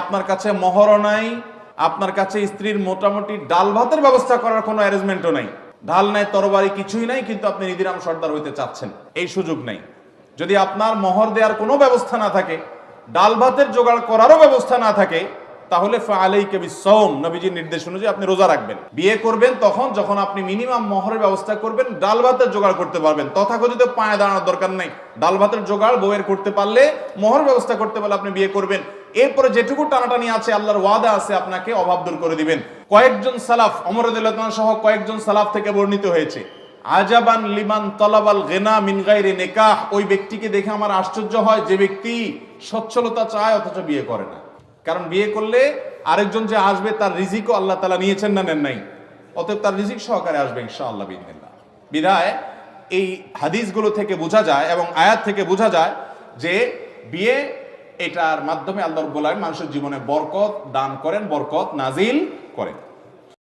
আপনার কাছে মোহরও নাই, আপনার কাছে স্ত্রীর মোটামুটি ডাল ভাতের ব্যবস্থা করার কোনো অ্যারেঞ্জমেন্টও নাই, ঢাল নাই, তরবারি কিছুই নাই, কিন্তু আপনি নিধিরাম সর্দার হইতে চাচ্ছেন, এই সুযোগ নেই। যদি আপনার মোহর দেওয়ার কোনো ব্যবস্থা না থাকে, ডাল ভাতের জোগাড় করারও ব্যবস্থা না থাকে, তাহলে ফালাইকা বিসসাওম, নবীজির নির্দেশ অনুযায়ী আপনি রোজা রাখবেন। বিয়ে করবেন তখন যখন আপনি মিনিমাম মোহরের ব্যবস্থা করবেন, ডাল ভাতের জোগাড় করতে পারবেন। তথাকথিত পায়ে দাঁড়ানোর দরকার নাই, ডাল ভাতের জোগাড় বউয়ের করতে পারলে, মোহর ব্যবস্থা করতে পারলে আপনি বিয়ে করবেন। এরপরে যেটুকু টানাটানি আছে, আল্লাহর ওয়াদা আছে আপনাকে অভাব দূর করে দিবেন। কয়েকজন সালাফ, ওমর রাদিয়াল্লাহু তাআলা সহ কয়েকজন সালাফ থেকে বর্ণিত হয়েছে, আজাবান লিমান তলাবাল গিনা মিন গায়রি নিকাহ, ওই ব্যক্তিকে দেখে আমার আশ্চর্য হয় যে ব্যক্তি সচ্ছলতা চায় অথচ বিয়ে করে না। কারণ বিয়ে করলে আরেকজন যে আসবে তার রিজিকও আল্লাহ তাআলা নিয়েছেন না নেন নাই, অতএব তার রিজিক সহকারে আসবে ইনশাআল্লাহ বিইذنিল্লাহ। বিধায় এই হাদিসগুলো থেকে বোঝা যায় এবং আয়াত থেকে বোঝা যায় যে বিয়ে, এটার মাধ্যমে আল্লাহ রাব্বুল আলামিন মানুষের জীবনে বরকত দান করেন, বরকত নাজিল করেন।